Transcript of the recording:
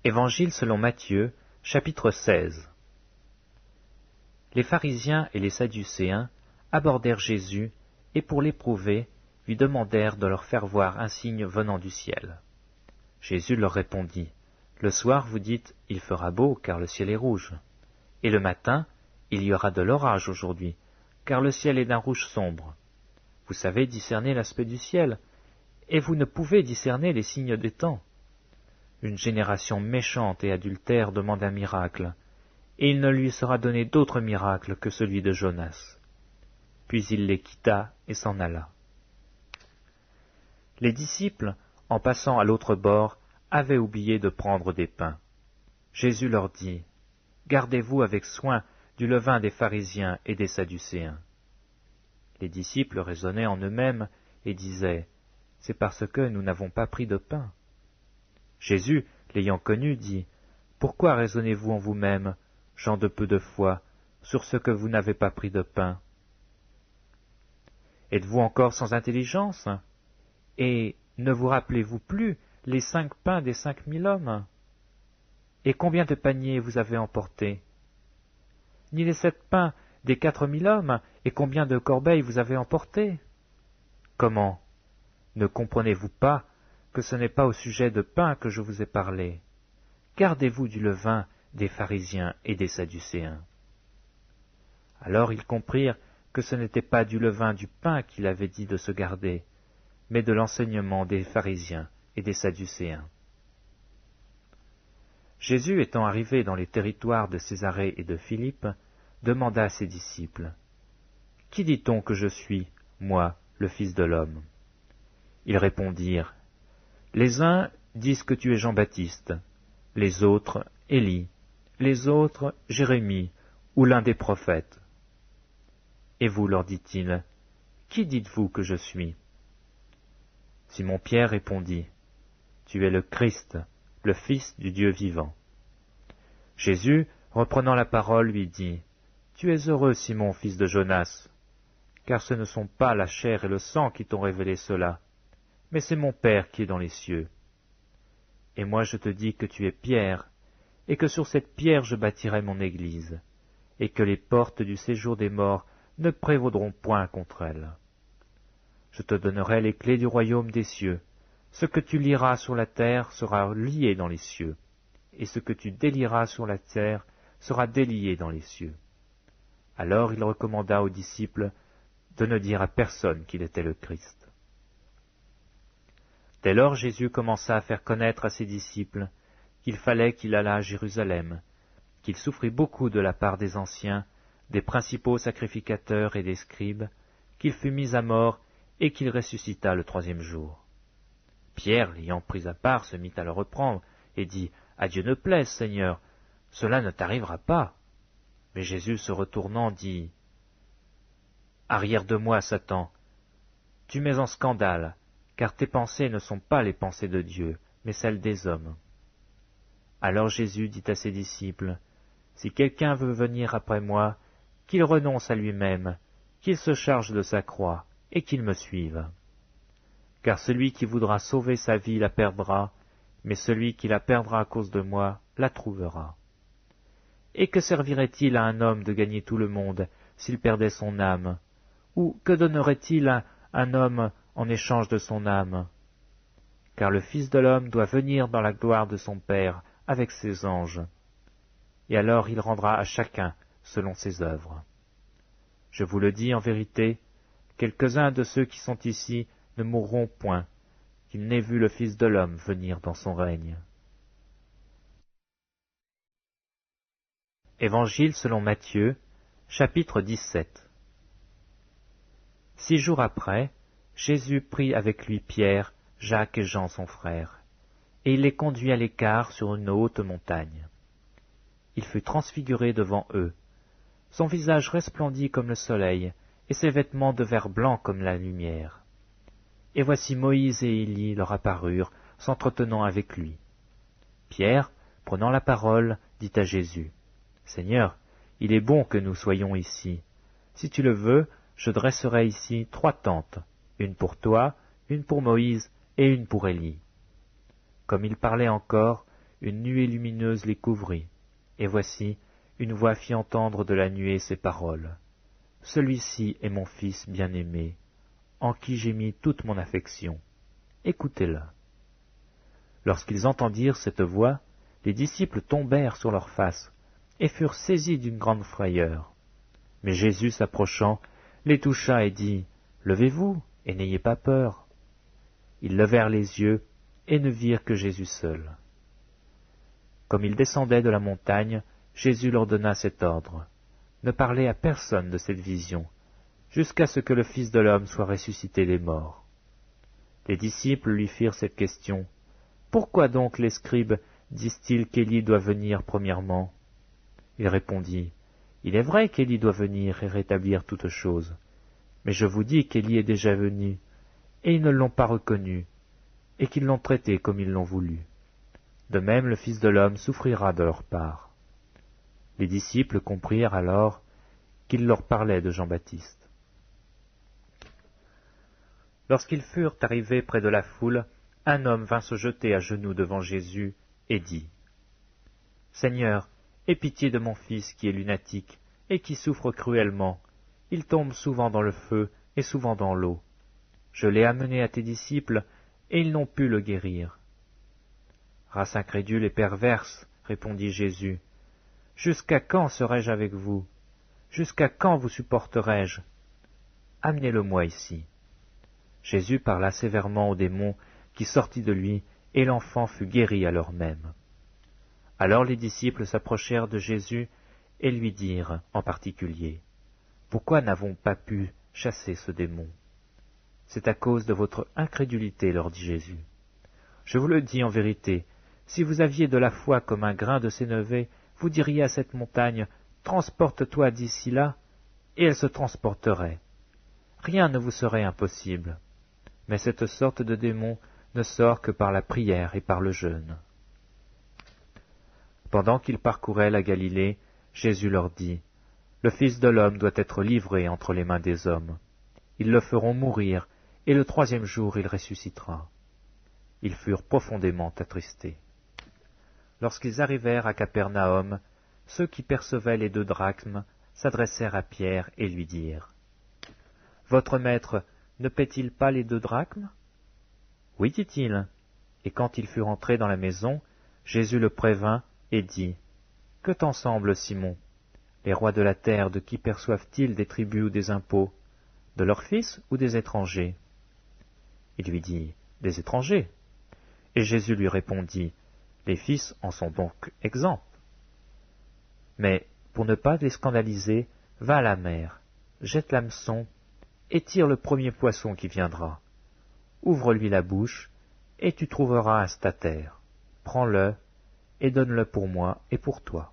Évangile selon Matthieu, chapitre 16. Les pharisiens et les sadducéens abordèrent Jésus et pour l'éprouver, lui demandèrent de leur faire voir un signe venant du ciel. Jésus leur répondit, « Le soir vous dites, il fera beau car le ciel est rouge. Et le matin, il y aura de l'orage aujourd'hui, car le ciel est d'un rouge sombre. Vous savez discerner l'aspect du ciel, et vous ne pouvez discerner les signes des temps. Une génération méchante et adultère demande un miracle, et il ne lui sera donné d'autre miracle que celui de Jonas. » Puis il les quitta et s'en alla. Les disciples, en passant à l'autre bord, avaient oublié de prendre des pains. Jésus leur dit, « Gardez-vous avec soin du levain des pharisiens et des sadducéens. » Les disciples raisonnaient en eux-mêmes et disaient, « C'est parce que nous n'avons pas pris de pain. » Jésus, l'ayant connu, dit, « Pourquoi raisonnez-vous en vous-même, gens de peu de foi, sur ce que vous n'avez pas pris de pain? Êtes-vous encore sans intelligence? Et ne vous rappelez-vous plus les 5 pains des 5000 hommes? Et combien de paniers vous avez emportés? Ni les 7 pains des 4000 hommes, et combien de corbeilles vous avez emportés? Comment? Ne comprenez-vous pas que ce n'est pas au sujet de pain que je vous ai parlé? Gardez-vous du levain des pharisiens et des sadducéens. » Alors ils comprirent que ce n'était pas du levain du pain qu'il avait dit de se garder, mais de l'enseignement des pharisiens et des sadducéens. Jésus, étant arrivé dans les territoires de Césarée et de Philippe, demanda à ses disciples, « Qui dit-on que je suis, moi, le Fils de l'homme » Ils répondirent, « Les uns disent que tu es Jean-Baptiste, les autres Élie, les autres Jérémie ou l'un des prophètes. » Et vous, leur dit-il, qui dites-vous que je suis? Simon-Pierre répondit, tu es le Christ, le Fils du Dieu vivant. Jésus, reprenant la parole, lui dit, tu es heureux, Simon, fils de Jonas, car ce ne sont pas la chair et le sang qui t'ont révélé cela, mais c'est mon Père qui est dans les cieux. Et moi je te dis que tu es Pierre, et que sur cette pierre je bâtirai mon Église, et que les portes du séjour des morts ne prévaudront point contre elle. Je te donnerai les clés du royaume des cieux. Ce que tu lieras sur la terre sera lié dans les cieux, et ce que tu délieras sur la terre sera délié dans les cieux. Alors il recommanda aux disciples de ne dire à personne qu'il était le Christ. Dès lors Jésus commença à faire connaître à ses disciples qu'il fallait qu'il allât à Jérusalem, qu'il souffrit beaucoup de la part des anciens, des principaux sacrificateurs et des scribes, qu'il fut mis à mort et qu'il ressuscita le 3e jour. Pierre, l'ayant pris à part, se mit à le reprendre et dit, « À Dieu ne plaise, Seigneur, cela ne t'arrivera pas. » Mais Jésus, se retournant, dit, « Arrière de moi, Satan, tu mets en scandale, car tes pensées ne sont pas les pensées de Dieu, mais celles des hommes. » Alors Jésus dit à ses disciples, « Si quelqu'un veut venir après moi, qu'il renonce à lui-même, qu'il se charge de sa croix, et qu'il me suive. Car celui qui voudra sauver sa vie la perdra, mais celui qui la perdra à cause de moi la trouvera. Et que servirait-il à un homme de gagner tout le monde s'il perdait son âme? Ou que donnerait-il à un homme en échange de son âme? Car le Fils de l'homme doit venir dans la gloire de son Père avec ses anges. Et alors il rendra à chacun selon ses œuvres. Je vous le dis en vérité, quelques-uns de ceux qui sont ici ne mourront point, qu'ils n'aient vu le Fils de l'homme venir dans son règne. » Évangile selon Matthieu, chapitre 17. 6 jours après, Jésus prit avec lui Pierre, Jacques et Jean son frère, et il les conduit à l'écart sur une haute montagne. Il fut transfiguré devant eux. Son visage resplendit comme le soleil, et ses vêtements devinrent blancs comme la lumière. Et voici Moïse et Élie leur apparurent, s'entretenant avec lui. Pierre, prenant la parole, dit à Jésus, « Seigneur, il est bon que nous soyons ici. Si tu le veux, je dresserai ici 3 tentes, une pour toi, une pour Moïse et une pour Élie. » Comme il parlait encore, une nuée lumineuse les couvrit, et voici, une voix fit entendre de la nuée ces paroles. Celui-ci est mon Fils bien-aimé, en qui j'ai mis toute mon affection. Écoutez-le. Lorsqu'ils entendirent cette voix, les disciples tombèrent sur leurs faces, et furent saisis d'une grande frayeur. Mais Jésus s'approchant, les toucha et dit, « Levez-vous, et n'ayez pas peur. » Ils levèrent les yeux, et ne virent que Jésus seul. Comme ils descendaient de la montagne, Jésus leur donna cet ordre, « Ne parlez à personne de cette vision, jusqu'à ce que le Fils de l'homme soit ressuscité des morts. » Les disciples lui firent cette question, « Pourquoi donc les scribes disent-ils qu'Élie doit venir premièrement ?» Il répondit, « Il est vrai qu'Élie doit venir et rétablir toutes choses, mais je vous dis qu'Élie est déjà venu, et ils ne l'ont pas reconnu, et qu'ils l'ont traité comme ils l'ont voulu. De même le Fils de l'homme souffrira de leur part. » Les disciples comprirent alors qu'il leur parlait de Jean-Baptiste. Lorsqu'ils furent arrivés près de la foule, un homme vint se jeter à genoux devant Jésus et dit, « Seigneur, aie pitié de mon fils qui est lunatique et qui souffre cruellement. Il tombe souvent dans le feu et souvent dans l'eau. Je l'ai amené à tes disciples, et ils n'ont pu le guérir. » « Race incrédule et perverse, répondit Jésus, jusqu'à quand serai-je avec vous? Jusqu'à quand vous supporterai-je? Amenez-le-moi ici. Jésus parla sévèrement au démon qui sortit de lui, et l'enfant fut guéri à l'heure même. Alors les disciples s'approchèrent de Jésus et lui dirent en particulier, « Pourquoi n'avons pas pu chasser ce démon? » « C'est à cause de votre incrédulité, leur dit Jésus. Je vous le dis en vérité, si vous aviez de la foi comme un grain de sénévé, vous diriez à cette montagne, « Transporte-toi d'ici là », et elle se transporterait. Rien ne vous serait impossible. Mais cette sorte de démon ne sort que par la prière et par le jeûne. » Pendant qu'ils parcouraient la Galilée, Jésus leur dit, « Le Fils de l'homme doit être livré entre les mains des hommes. Ils le feront mourir, et le troisième jour il ressuscitera. » Ils furent profondément attristés. Lorsqu'ils arrivèrent à Capernaum, ceux qui percevaient les 2 drachmes s'adressèrent à Pierre et lui dirent, « Votre maître ne paie-t-il pas les 2 drachmes ?» « Oui, dit-il. » Et quand il fut rentré dans la maison, Jésus le prévint et dit, « Que t'en semble, Simon? Les rois de la terre, de qui perçoivent-ils des tributs ou des impôts? De leurs fils ou des étrangers? » Il lui dit, « Des étrangers. » Et Jésus lui répondit, « Les fils en sont donc exempts. Mais, pour ne pas les scandaliser, va à la mer, jette l'hameçon, et tire le premier poisson qui viendra. Ouvre-lui la bouche, et tu trouveras un statère. Prends-le, et donne-le pour moi et pour toi. »